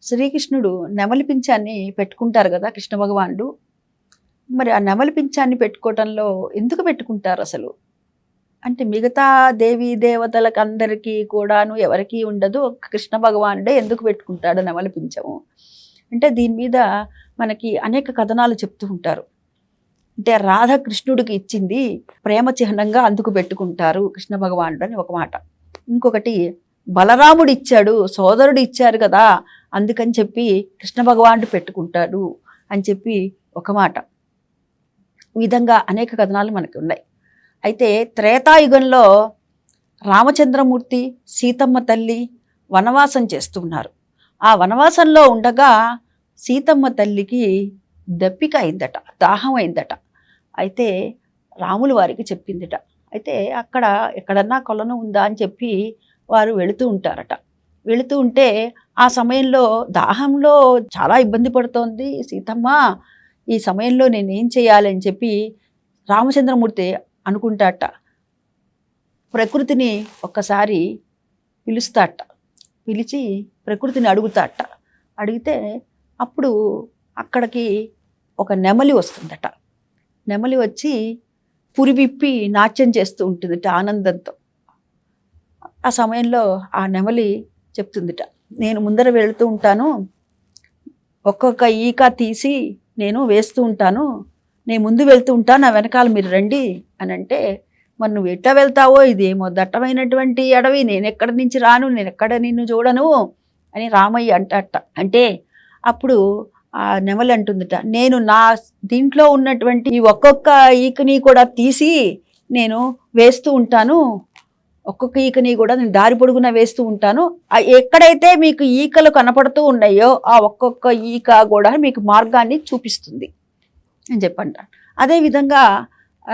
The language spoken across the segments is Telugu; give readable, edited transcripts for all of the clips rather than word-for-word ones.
శ్రీకృష్ణుడు నెమలి పింఛాన్ని పెట్టుకుంటారు కదా కృష్ణ భగవానుడు. మరి ఆ నెమలి పింఛాన్ని పెట్టుకోవటంలో ఎందుకు పెట్టుకుంటారు అసలు? అంటే మిగతా దేవీ దేవతలకు అందరికీ కూడాను ఎవరికీ ఉండదు, ఒక్క కృష్ణ భగవానుడే ఎందుకు పెట్టుకుంటాడు నెమలి పింఛము అంటే దీని మీద మనకి అనేక కథనాలు చెప్తూ ఉంటారు. అంటే రాధ కృష్ణుడికి ఇచ్చింది ప్రేమ చిహ్నంగా అందుకు పెట్టుకుంటారు కృష్ణ భగవానుడు అని ఒక మాట. ఇంకొకటి బలరాముడు ఇచ్చాడు, సోదరుడు ఇచ్చారు కదా, అందుకని చెప్పి కృష్ణ భగవానుడు పెట్టుకుంటాడు అని చెప్పి ఒక మాట. ఈ విధంగా అనేక కథనాలు మనకి ఉన్నాయి. అయితే త్రేతాయుగంలో రామచంద్రమూర్తి సీతమ్మ తల్లి వనవాసం చేస్తున్నారు. ఆ వనవాసంలో ఉండగా సీతమ్మ తల్లికి దప్పిక అయిందట, దాహం అయిందట. అయితే రాములు వారికి చెప్పిందిట. అయితే అక్కడ ఎక్కడన్నా కొలను ఉందా అని చెప్పి వారు వెళుతూ ఉంటారట. వెళుతూ ఉంటే ఆ సమయంలో దాహంలో చాలా ఇబ్బంది పడుతోంది సీతమ్మ, ఈ సమయంలో నేనేం చేయాలి అని చెప్పి రామచంద్రమూర్తి అనుకుంటాట. ప్రకృతిని ఒక్కసారి పిలుస్తాట, పిలిచి ప్రకృతిని అడుగుతాట. అడిగితే అప్పుడు అక్కడికి ఒక నెమలి వస్తుందట. నెమలి వచ్చి పురివిప్పి నాట్యం చేస్తూ ఉంటుందిట ఆనందంతో. ఆ సమయంలో ఆ నెమలి చెప్తుందిట, నేను ముందర వెళుతూ ఉంటాను, ఒక్కొక్క ఈక తీసి నేను వేస్తూ ఉంటాను, నేను ముందు వెళ్తూ ఉంటాను, నా వెనకాల మీరు రండి అని అంటే, మరి నువ్వు ఎట్లా వెళ్తావో, ఇదేమో దట్టమైనటువంటి అడవి, నేను ఎక్కడి నుంచి రాను, నేను ఎక్కడ నిన్ను చూడను అని రామయ్య అంటట. అంటే అప్పుడు ఆ నెమలి అంటుందిట, నేను నా దీంట్లో ఉన్నటువంటి ఈ ఒక్కొక్క ఈకని కూడా తీసి నేను వేస్తూ ఉంటాను, ఒక్కొక్క ఈకని కూడా నేను దారి పొడుగున వేస్తూ ఉంటాను, ఎక్కడైతే మీకు ఈకలు కనపడుతూ ఉన్నాయో ఆ ఒక్కొక్క ఈక కూడా మీకు మార్గాన్ని చూపిస్తుంది అని చెప్పంటారు. అదేవిధంగా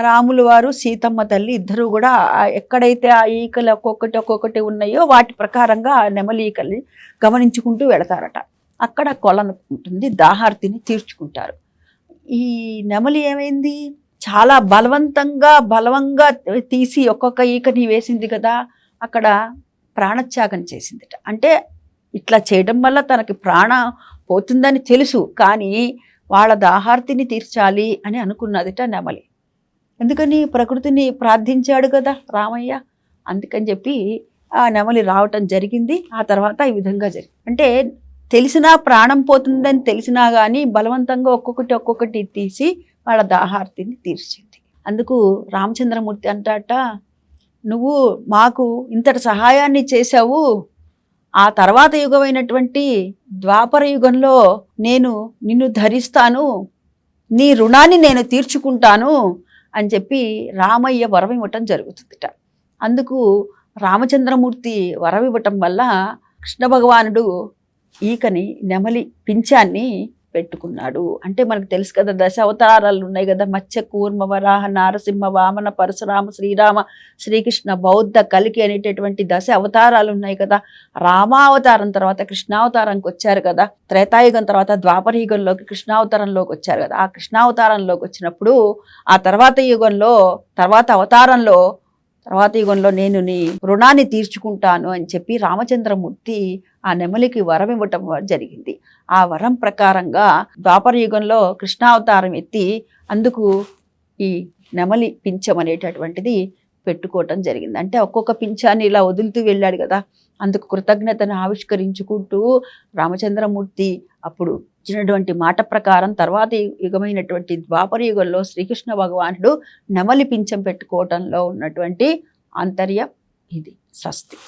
రాములు వారు సీతమ్మ తల్లి ఇద్దరు కూడా ఎక్కడైతే ఆ ఈకలు ఒక్కొక్కటి ఉన్నాయో వాటి ప్రకారంగా ఆ నెమలి ఈకల్ని గమనించుకుంటూ వెళతారట. అక్కడ కొలను ఉంటుంది, దాహార్తిని తీర్చుకుంటారు. ఈ నెమలి ఏమైంది, చాలా బలవంగా తీసి ఒక్కొక్క ఈకని వేసింది కదా, అక్కడ ప్రాణత్యాగం చేసిందిట. అంటే ఇట్లా చేయడం వల్ల తనకి ప్రాణం పోతుందని తెలుసు, కానీ వాళ్ళ దాహార్తిని తీర్చాలి అని అనుకున్నదిట నెమలి. ఎందుకని, ప్రకృతిని ప్రార్థించాడు కదా రామయ్య, అందుకని చెప్పి ఆ నెమలి రావటం జరిగింది. ఆ తర్వాత ఈ విధంగా జరిగింది. అంటే తెలిసినా ప్రాణం పోతుందని తెలిసినా కానీ బలవంతంగా ఒక్కొక్కటి తీసి వాళ్ళ దాహార్తిని తీర్చింది. అందుకు రామచంద్రమూర్తి అంటాట, నువ్వు మాకు ఇంతటి సహాయాన్ని చేశావు, ఆ తర్వాత యుగమైనటువంటి ద్వాపర యుగంలో నేను నిన్ను ధరిస్తాను, నీ రుణాన్ని నేను తీర్చుకుంటాను అని చెప్పి రామయ్య వరం ఇవ్వటం జరుగుతుందిట. అందుకు రామచంద్రమూర్తి వరం ఇవ్వటం వల్ల కృష్ణ భగవానుడు ఈకని నెమలి పింఛాన్ని పెట్టుకున్నాడు. అంటే మనకు తెలుసు కదా, 10 అవతారాలు ఉన్నాయి కదా, మత్స్య కూర్మ వరాహ నారసింహ వామన పరశురామ శ్రీరామ శ్రీకృష్ణ బౌద్ధ కలికి అనేటటువంటి 10 అవతారాలు ఉన్నాయి కదా. రామావతారం తర్వాత కృష్ణావతారంకి వచ్చారు కదా, త్రేతాయుగం తర్వాత ద్వాపర యుగంలోకి కృష్ణావతారంలోకి వచ్చారు కదా. ఆ కృష్ణావతారంలోకి వచ్చినప్పుడు ఆ తర్వాత యుగంలో నేను నీ రుణాన్ని తీర్చుకుంటాను అని చెప్పి రామచంద్రమూర్తి ఆ నెమలికి వరం ఇవ్వటం జరిగింది. ఆ వరం ప్రకారంగా ద్వాపర యుగంలో కృష్ణావతారం ఎత్తి అందుకు ఈ నెమలి పింఛం అనేటటువంటిది పెట్టుకోవటం జరిగింది. అంటే ఒక్కొక్క పింఛాన్ని ఇలా వదులుతూ వెళ్ళాడు కదా, అందుకు కృతజ్ఞతను ఆవిష్కరించుకుంటూ రామచంద్రమూర్తి అప్పుడు ఇచ్చినటువంటి మాట ప్రకారం తర్వాత యుగమైనటువంటి ద్వాపర యుగంలో శ్రీకృష్ణ భగవానుడు నెమలి పింఛం పెట్టుకోవటంలో ఉన్నటువంటి ఆంతర్యం ఇది. స్వస్తి.